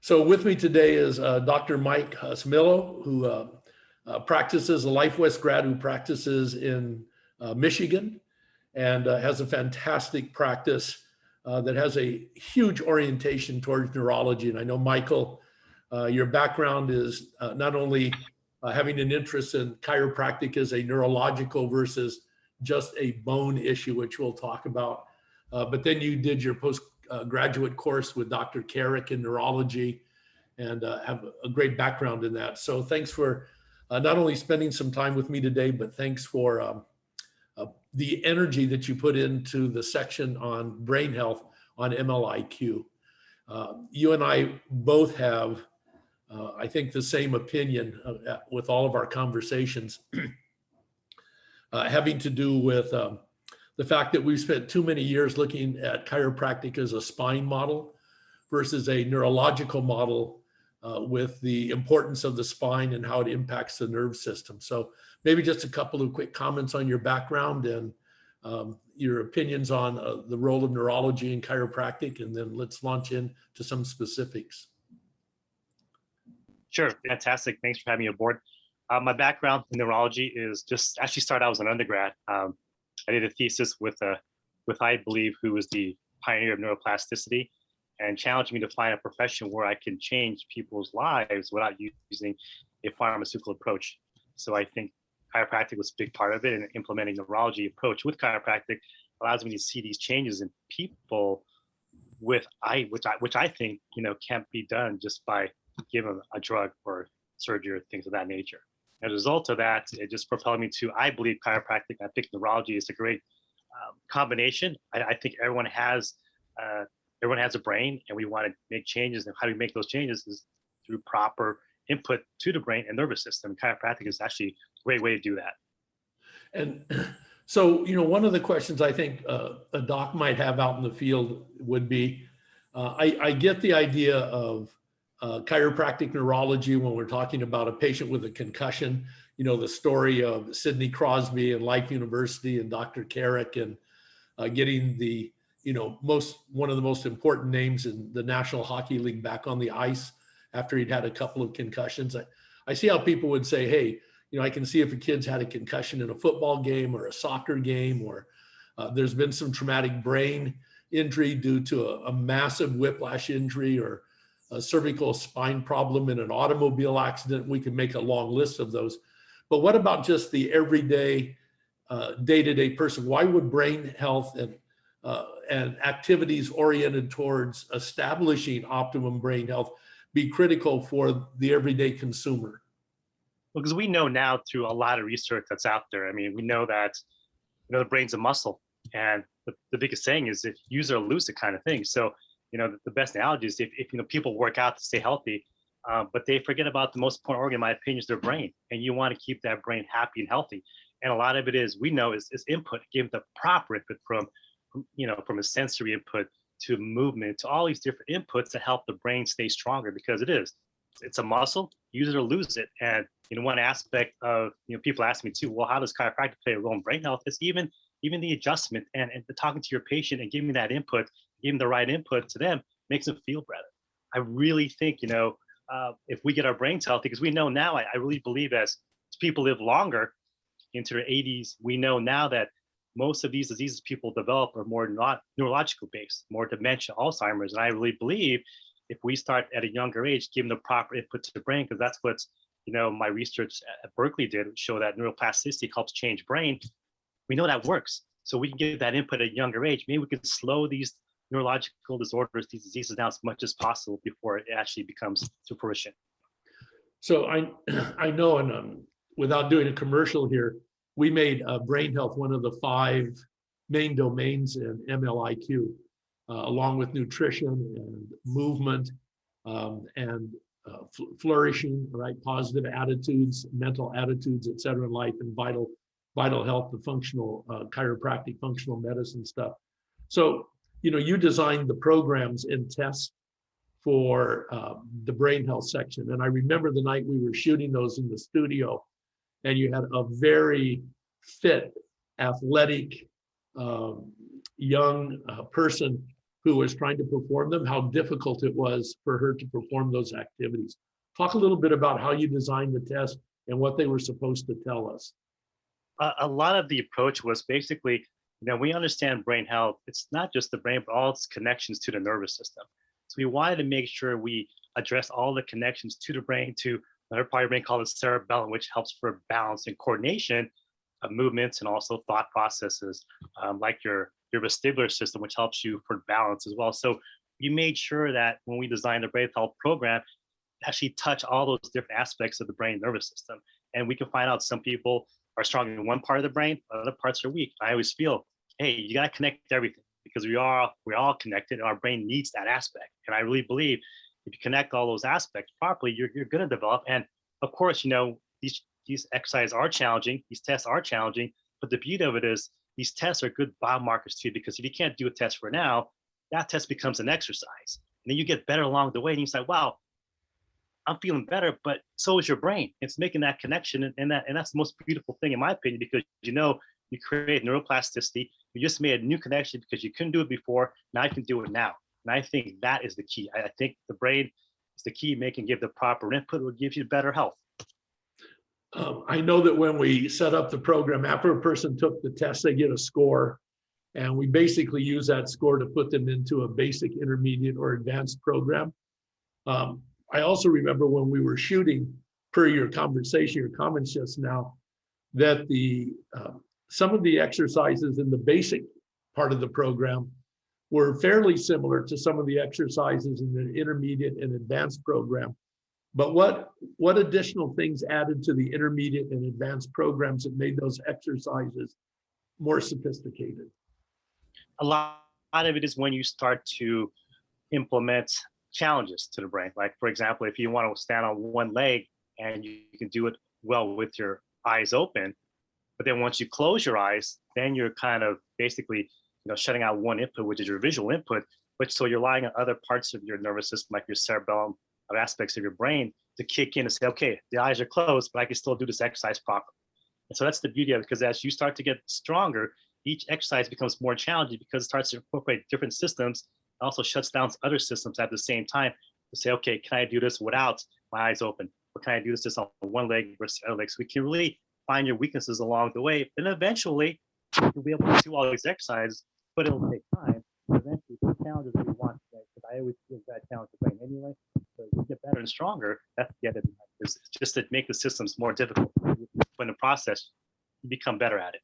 So with me today is Dr. Mike Husmillo, who practices, a Life West grad who practices in Michigan and has a fantastic practice that has a huge orientation towards neurology. And I know, Michael, your background is not only having an interest in chiropractic as a neurological versus just a bone issue, which we'll talk about, but then you did your postgraduate course with Dr. Carrick in neurology and have a great background in that. So thanks for not only spending some time with me today, but thanks for the energy that you put into the section on brain health on MLiQ. You and I both have, I think, the same opinion with all of our conversations having to do with the fact that we've spent too many years looking at chiropractic as a spine model versus a neurological model with the importance of the spine and how it impacts the nerve system. So maybe just a couple of quick comments on your background and your opinions on the role of neurology in chiropractic, and then let's launch into some specifics. Sure, fantastic. Thanks for having me aboard. My background in neurology is just actually started out as an undergrad. I did a thesis with I believe who was the pioneer of neuroplasticity, and challenged me to find a profession where I can change people's lives without using a pharmaceutical approach. So I think chiropractic was a big part of it, and implementing neurology approach with chiropractic allows me to see these changes in people which I think can't be done just by giving a drug or surgery or things of that nature. As a result of that, it just propelled me to, I believe, chiropractic. I think neurology is a great combination. I think everyone has a brain, and we want to make changes. And how do we make those changes is through proper input to the brain and nervous system. Chiropractic is actually a great way to do that. And so, one of the questions I think a doc might have out in the field would be, I get the idea of chiropractic neurology when we're talking about a patient with a concussion, the story of Sidney Crosby and Life University and Dr. Carrick and getting the, one of the most important names in the National Hockey League back on the ice after he'd had a couple of concussions. I see how people would say, hey, I can see if a kid's had a concussion in a football game or a soccer game, or there's been some traumatic brain injury due to a massive whiplash injury or a cervical spine problem in an automobile accident. We can make a long list of those. But what about just the everyday, day-to-day person? Why would brain health and activities oriented towards establishing optimum brain health be critical for the everyday consumer? Well, because we know now through a lot of research that's out there. I mean, we know that the brain's a muscle, and the biggest saying is if use it or lose it kind of thing. So the best analogy is if people work out to stay healthy, but they forget about the most important organ, in my opinion, is their brain, and you want to keep that brain happy and healthy. And a lot of it is, we know, is input, give the proper input from a sensory input to movement to all these different inputs to help the brain stay stronger, because it's a muscle, use it or lose it. And one aspect of people ask me too, well, how does chiropractic play a role in brain health? Is even the adjustment and the talking to your patient and giving that input, giving the right input to them makes them feel better. I really think if we get our brains healthy, because we know now, I really believe as people live longer into their 80s, we know now that most of these diseases people develop are more neurological based, more dementia, Alzheimer's. And I really believe if we start at a younger age, giving the proper input to the brain, because that's what my research at Berkeley did show that neuroplasticity helps change brain. We know that works. So we can give that input at a younger age. Maybe we can slow these neurological disorders, these diseases down as much as possible before it actually becomes to fruition. So I know, and without doing a commercial here, we made brain health one of the 5 main domains in MLiQ, along with nutrition and movement and flourishing, right? Positive attitudes, mental attitudes, et cetera, in life, and vital health, the functional chiropractic, functional medicine stuff. So, you designed the programs and tests for the brain health section. And I remember the night we were shooting those in the studio, and you had a very fit, athletic, young person who was trying to perform them, how difficult it was for her to perform those activities. Talk a little bit about how you designed the test and what they were supposed to tell us. A lot of the approach was basically, we understand brain health. It's not just the brain, but all its connections to the nervous system. So we wanted to make sure we address all the connections to the brain, to another part of the brain called the cerebellum, which helps for balance and coordination of movements and also thought processes, like your vestibular system, which helps you for balance as well. So we made sure that when we designed the brain health program, actually touch all those different aspects of the brain nervous system. And we can find out some people are strong in one part of the brain, other parts are weak. I always feel, hey, you got to connect everything because we're all connected and our brain needs that aspect. And I really believe if you connect all those aspects properly, you're going to develop. And of course, these exercises are challenging, these tests are challenging, but the beauty of it is these tests are good biomarkers too, because if you can't do a test for now, that test becomes an exercise. And then you get better along the way and you say, wow, I'm feeling better, but so is your brain. It's making that connection. And that's the most beautiful thing in my opinion, because you create neuroplasticity. You just made a new connection because you couldn't do it before. Now you can do it now. And I think that is the key. I think the brain is the key. Give the proper input will give you better health. I know that when we set up the program, after a person took the test, they get a score. And we basically use that score to put them into a basic, intermediate, or advanced program. I also remember when we were shooting, per your conversation, your comments just now, that some of the exercises in the basic part of the program were fairly similar to some of the exercises in the intermediate and advanced program. But what additional things added to the intermediate and advanced programs that made those exercises more sophisticated? A lot of it is when you start to implement challenges to the brain. Like, for example, if you want to stand on one leg and you can do it well with your eyes open, but then once you close your eyes, then you're kind of basically, shutting out one input, which is your visual input, so you're relying on other parts of your nervous system, like your cerebellum, or aspects of your brain to kick in and say, okay, the eyes are closed, but I can still do this exercise properly. And so that's the beauty of it, because as you start to get stronger, each exercise becomes more challenging because it starts to incorporate different systems. It also shuts down other systems at the same time to say, okay, can I do this without my eyes open? Or can I do this just on one leg versus the other leg? So we can really find your weaknesses along the way. And eventually, you'll be able to do all these exercises, but it'll take time. Eventually, the challenges that we want today, because I always feel that challenge the brain anyway. So you get better and stronger. That's the end of it. It's just to make the systems more difficult. But in the process, you become better at it.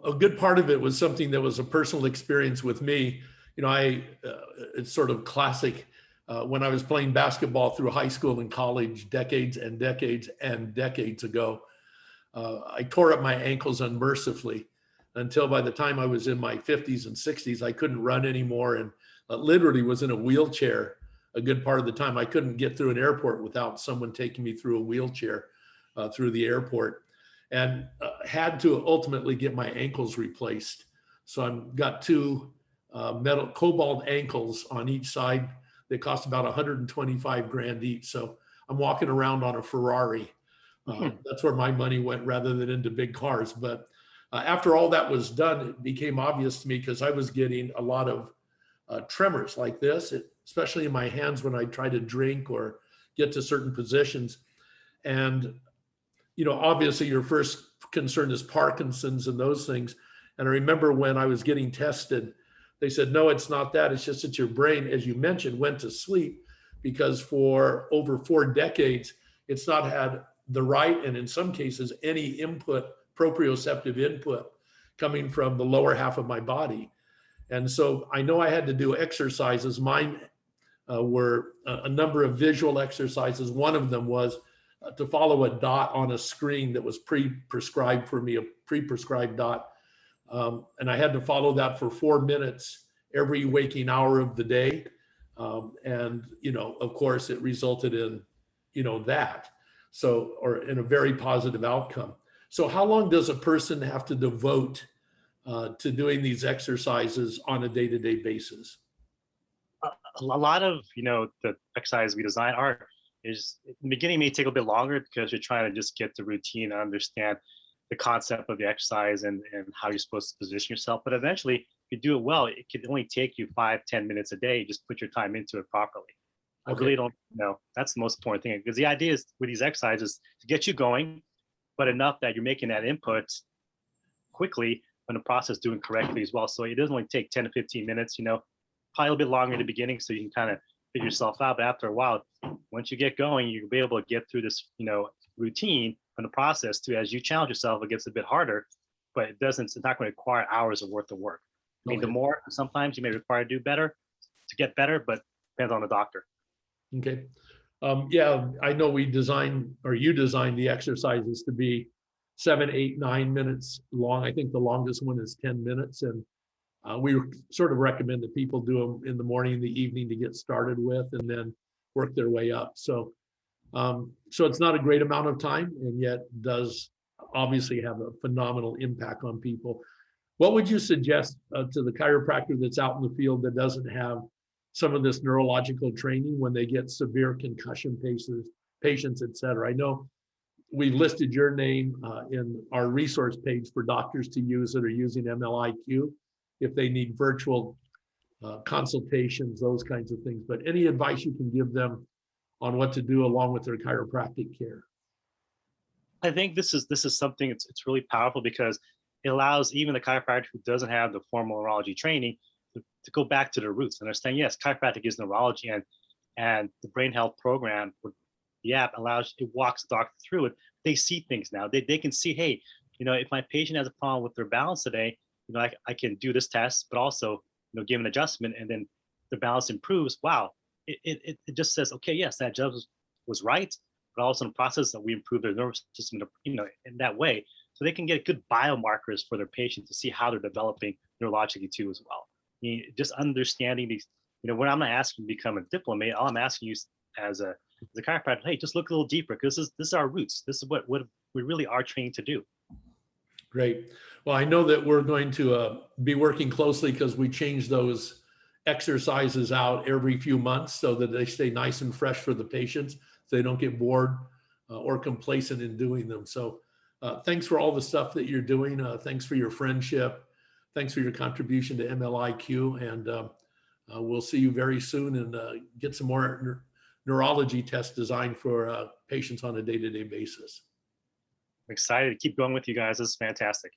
A good part of it was something that was a personal experience with me. It's sort of classic. When I was playing basketball through high school and college, decades and decades and decades ago, I tore up my ankles unmercifully until by the time I was in my 50s and 60s, I couldn't run anymore and literally was in a wheelchair a good part of the time. I couldn't get through an airport without someone taking me through a wheelchair through the airport, and had to ultimately get my ankles replaced. So I've got two metal cobalt ankles on each side. They cost about 125 grand each. So I'm walking around on a Ferrari. That's where my money went rather than into big cars. But after all that was done, it became obvious to me because I was getting a lot of tremors like this, especially in my hands when I try to drink or get to certain positions. And obviously your first concern is Parkinson's and those things. And I remember when I was getting tested, they said, no, it's not that. It's just that your brain, as you mentioned, went to sleep because for over 4 decades, it's not had the right, and in some cases, any input, proprioceptive input coming from the lower half of my body. And so I know I had to do exercises. Mine were a number of visual exercises. One of them was to follow a dot on a screen that was pre-prescribed for me, a pre-prescribed dot. And I had to follow that for 4 minutes every waking hour of the day. And, of course, it resulted in, that. So, or in a very positive outcome. So how long does a person have to devote to doing these exercises on a day-to-day basis? A lot of, the exercises we design in the beginning may take a bit longer because you're trying to just get the routine and understand the concept of the exercise and how you're supposed to position yourself. But eventually, if you do it well, it can only take you 5-10 minutes a day. Just put your time into it properly. I really don't know. That's the most important thing, because the idea is with these exercises to get you going, but enough that you're making that input quickly when the process is doing correctly as well. So it doesn't only take 10 to 15 minutes, probably a little bit longer in the beginning so you can kind of figure yourself out. But after a while, once you get going, you'll be able to get through this, routine from the process too. As you challenge yourself, it gets a bit harder, but it's not going to require hours of worth of work. I mean, the more, sometimes you may require to do better to get better, but depends on the doctor. Okay. Yeah, I know you designed the exercises to be 7, 8, 9 minutes long. I think the longest one is 10 minutes. And we sort of recommend that people do them in the morning and the evening to get started with, and then work their way up. So it's not a great amount of time, and yet does obviously have a phenomenal impact on people. What would you suggest to the chiropractor that's out in the field that doesn't have some of this neurological training when they get severe concussion patients, et cetera? I know we've listed your name in our resource page for doctors to use that are using MLiQ if they need virtual consultations, those kinds of things. But any advice you can give them on what to do along with their chiropractic care? I think this is something it's really powerful, because it allows even the chiropractor who doesn't have the formal neurology training to go back to their roots and understand, yes, chiropractic is neurology, and the brain health program, the app it walks the doctor through it. They see things now. They can see, hey, if my patient has a problem with their balance today, I can do this test, but also, give an adjustment, and then the balance improves. Wow. It just says, okay, yes, that adjustment was right, but also in the process that we improve their nervous system, in that way. So they can get good biomarkers for their patient to see how they're developing neurologically too as well. Just understanding these, when I'm not asking you to become a diplomate, all I'm asking you as a chiropractor, hey, just look a little deeper, because this is our roots. This is what we really are trained to do. Great. Well, I know that we're going to be working closely, because we change those exercises out every few months so that they stay nice and fresh for the patients, so they don't get bored or complacent in doing them. So thanks for all the stuff that you're doing. Thanks for your friendship. Thanks for your contribution to MLiQ. And we'll see you very soon, and get some more neurology tests designed for patients on a day-to-day basis. I'm excited to keep going with you guys. This is fantastic.